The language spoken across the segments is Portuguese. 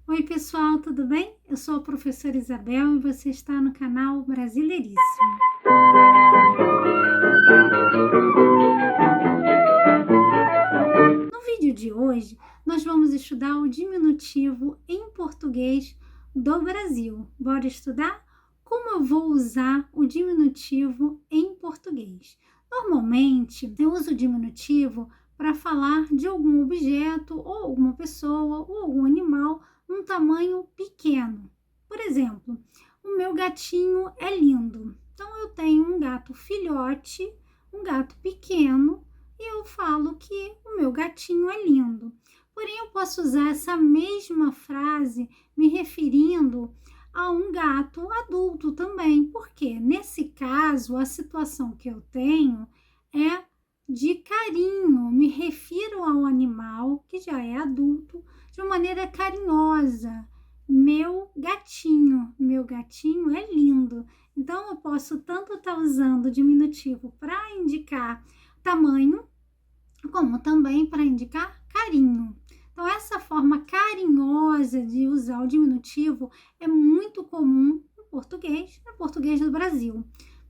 Oi, pessoal, tudo bem? Eu sou a professora Isabel e você está no canal Brasileiríssimo. No vídeo de hoje, nós vamos estudar o diminutivo em português do Brasil. Bora estudar? Como eu vou usar o diminutivo em português? Normalmente, eu uso o diminutivo para falar de algum objeto, ou alguma pessoa, ou algum animal num tamanho pequeno. Por exemplo, o meu gatinho é lindo. Então, eu tenho um gato filhote, um gato pequeno, e eu falo que o meu gatinho é lindo. Porém, eu posso usar essa mesma frase me referindo a um gato adulto também, porque nesse caso a situação que eu tenho é de carinho, me refiro ao animal que já é adulto de uma maneira carinhosa. Meu gatinho é lindo. Então eu posso tanto estar usando o diminutivo para indicar tamanho, como também para indicar carinho. Então, essa forma carinhosa de usar o diminutivo é muito comum no português do Brasil.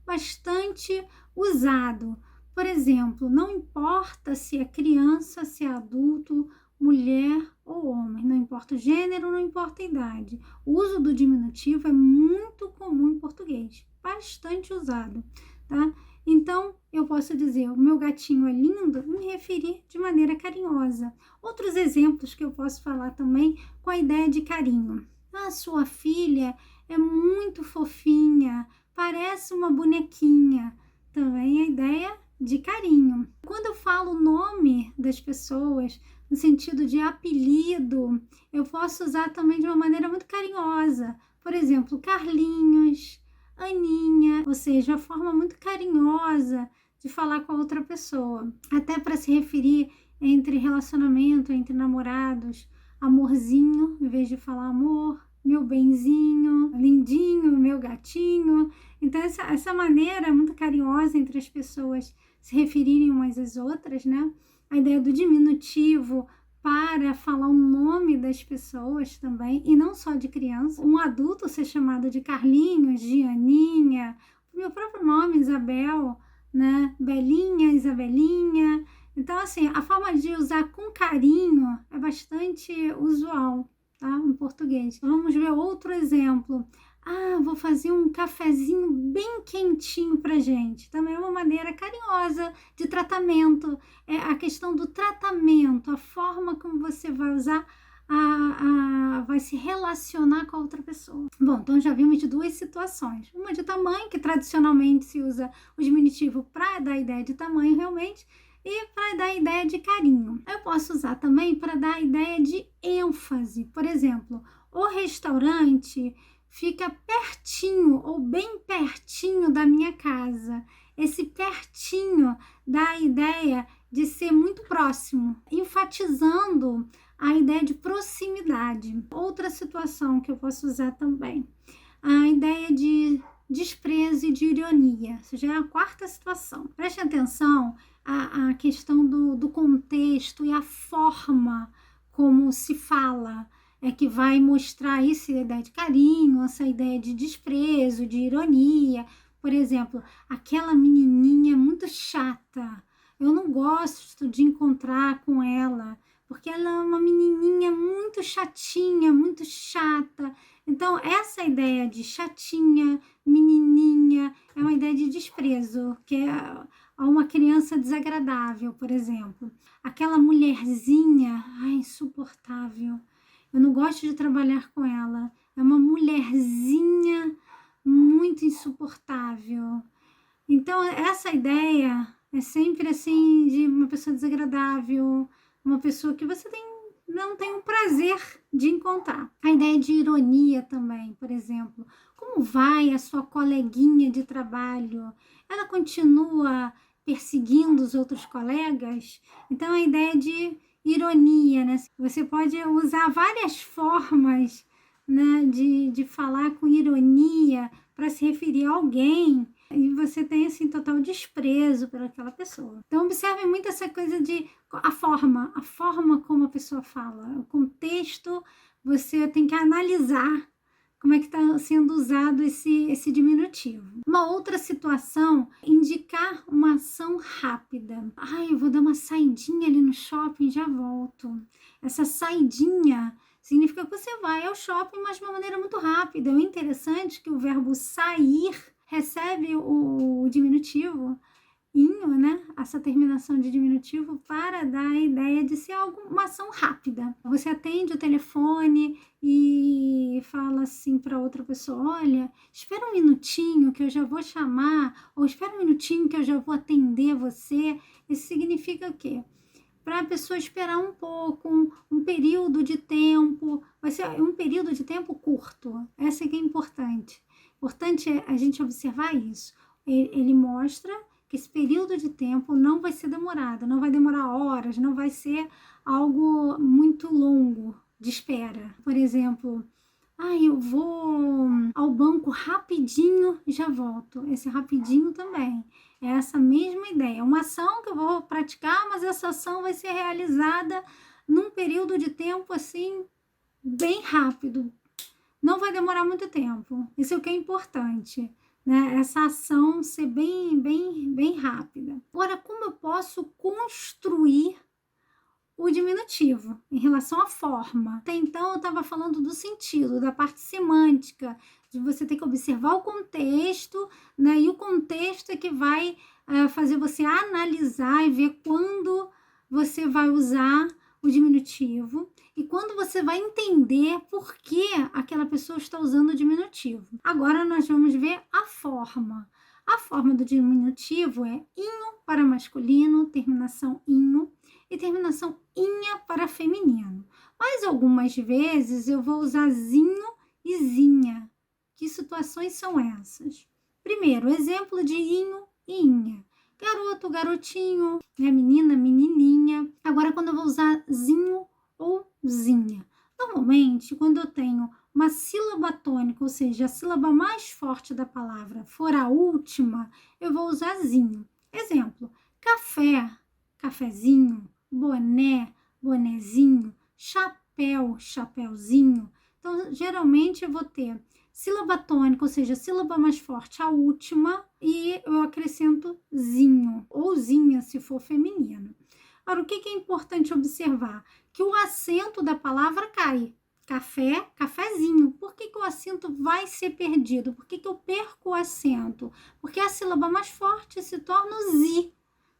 Bastante usado. Por exemplo, não importa se é criança, se é adulto, mulher ou homem, não importa o gênero, não importa a idade. O uso do diminutivo é muito comum em português, bastante usado, tá? Então, eu posso dizer, o meu gatinho é lindo, me referir de maneira carinhosa. Outros exemplos que eu posso falar também com a ideia de carinho. A sua filha é muito fofinha, parece uma bonequinha. Também a ideia de carinho. Quando eu falo o nome das pessoas, no sentido de apelido, eu posso usar também de uma maneira muito carinhosa. Por exemplo, Carlinhos, Aninha, ou seja, uma forma muito carinhosa de falar com a outra pessoa, até para se referir entre relacionamento, entre namorados, amorzinho, em vez de falar amor, meu benzinho, lindinho, meu gatinho. Então, essa maneira muito carinhosa entre as pessoas se referirem umas às outras, né? A ideia do diminutivo para falar o nome das pessoas também, e não só de criança. Um adulto ser chamado de Carlinhos, de Aninha, o meu próprio nome, Isabel, né? Belinha, Isabelinha. Então, assim, a forma de usar com carinho é bastante usual, tá? Em português. Vamos ver outro exemplo. Vou fazer um cafezinho bem quentinho pra gente. Também é uma maneira carinhosa de tratamento. É a questão do tratamento, a forma como você vai usar, vai se relacionar com a outra pessoa. Bom, então já vimos de duas situações. Uma de tamanho, que tradicionalmente se usa o diminutivo para dar a ideia de tamanho realmente, e para dar a ideia de carinho. Eu posso usar também para dar a ideia de ênfase. Por exemplo, o restaurante fica pertinho ou bem pertinho da minha casa. Esse pertinho dá a ideia de ser muito próximo, enfatizando a ideia de proximidade. Outra situação que eu posso usar também, a ideia de desprezo e de ironia. Essa já é a quarta situação. Preste atenção à questão do contexto e a forma como se fala, é que vai mostrar essa ideia de carinho, essa ideia de desprezo, de ironia. Por exemplo, aquela menininha muito chata, eu não gosto de encontrar com ela, porque ela é uma menininha muito chatinha, muito chata. Então, essa ideia de chatinha, menininha, é uma ideia de desprezo, que é a uma criança desagradável, por exemplo. Aquela mulherzinha, insuportável. Eu não gosto de trabalhar com ela. É uma mulherzinha muito insuportável. Então, essa ideia é sempre assim de uma pessoa desagradável, uma pessoa que você não tem o prazer de encontrar. A ideia de ironia também, por exemplo. Como vai a sua coleguinha de trabalho? Ela continua perseguindo os outros colegas? Então, a ideia de ironia, né? Você pode usar várias formas, né, de falar com ironia para se referir a alguém e você tem assim total desprezo por aquela pessoa. Então observe muito essa coisa de a forma como a pessoa fala, o contexto você tem que analisar como é que está sendo usado esse diminutivo. Uma outra situação, indicar uma ação rápida. Eu vou dar uma saidinha ali no shopping, já volto. Essa saidinha significa que você vai ao shopping, mas de uma maneira muito rápida. O interessante é que o verbo sair recebe o diminutivo inho, né? Essa terminação de diminutivo para dar a ideia de ser uma ação rápida. Você atende o telefone e fala assim para outra pessoa, olha, espera um minutinho que eu já vou chamar, ou espera um minutinho que eu já vou atender você. Isso significa o quê? Para a pessoa esperar um pouco, um período de tempo, vai ser um período de tempo curto. Essa é que é importante. Importante é a gente observar isso. Ele mostra que esse período de tempo não vai ser demorado, não vai demorar horas, não vai ser algo muito longo de espera. Por exemplo, eu vou ao banco rapidinho e já volto. Esse rapidinho também é essa mesma ideia. Uma ação que eu vou praticar, mas essa ação vai ser realizada num período de tempo assim bem rápido. Não vai demorar muito tempo. Isso é o que é importante, né? Essa ação ser bem rápida. Agora, como eu posso construir o diminutivo em relação à forma? Até então eu estava falando do sentido, da parte semântica, de você ter que observar o contexto, né? E o contexto é que vai fazer você analisar e ver quando você vai usar o diminutivo e quando você vai entender por que aquela pessoa está usando o diminutivo. Agora nós vamos ver a forma. A forma do diminutivo é inho para masculino, terminação inho, e terminação inha para feminino. Mas algumas vezes eu vou usar zinho e zinha. Que situações são essas? Primeiro, exemplo de inho e inha. Garoto, garotinho, né? Menina, menininha. Agora, quando eu vou usar zinho ou zinha. Normalmente, quando eu tenho uma sílaba tônica, ou seja, a sílaba mais forte da palavra for a última, eu vou usar zinho. Exemplo, café, cafezinho, boné, bonezinho, chapéu, chapéuzinho. Então, geralmente eu vou ter sílaba tônica, ou seja, sílaba mais forte, a última, e eu acrescento zinho, ou zinha, se for feminino. Agora, o que é importante observar? Que o acento da palavra cai. Café, cafezinho. Por que o acento vai ser perdido? Por que eu perco o acento? Porque a sílaba mais forte se torna o zi.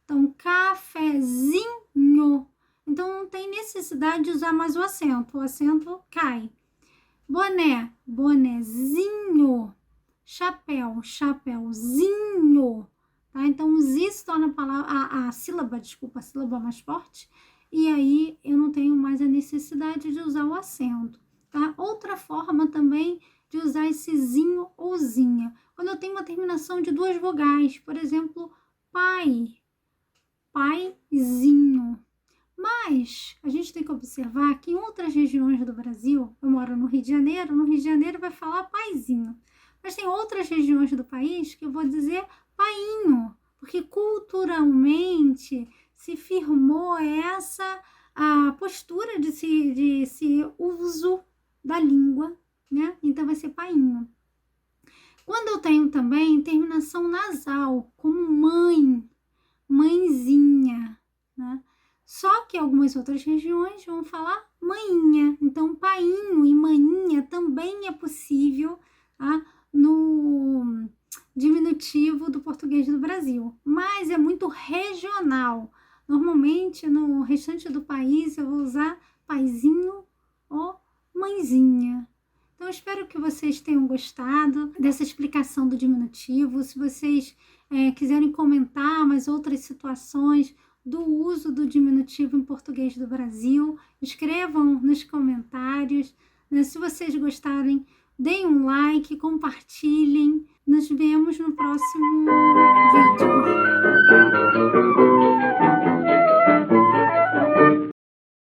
Então, cafezinho. Então, não tem necessidade de usar mais o acento cai. Boné, bonezinho. Chapéu, chapéuzinho. Tá? Então, o zi se torna a sílaba mais forte. E aí, eu não tenho mais a necessidade de usar o acento. Tá? Outra forma também de usar esse zinho ou zinha. Quando eu tenho uma terminação de duas vogais. Por exemplo, pai. Paizinho. Mas a gente tem que observar que em outras regiões do Brasil, eu moro no Rio de Janeiro vai falar paizinho. Mas tem outras regiões do país que eu vou dizer painho, porque culturalmente se firmou essa a postura de se uso da língua, né? Então vai ser painho. Quando eu tenho também terminação nasal, como mãe, mãezinha, né? Só que algumas outras regiões vão falar mainha. Então, painho e maninha também é possível, tá? No diminutivo do português do Brasil. Mas é muito regional. Normalmente, no restante do país, eu vou usar paizinho ou mãezinha. Então, eu espero que vocês tenham gostado dessa explicação do diminutivo. Se vocês quiserem comentar mais outras situações do uso do diminutivo em português do Brasil, escrevam nos comentários. Né? Se vocês gostarem, deem um like, compartilhem. Nos vemos no próximo vídeo.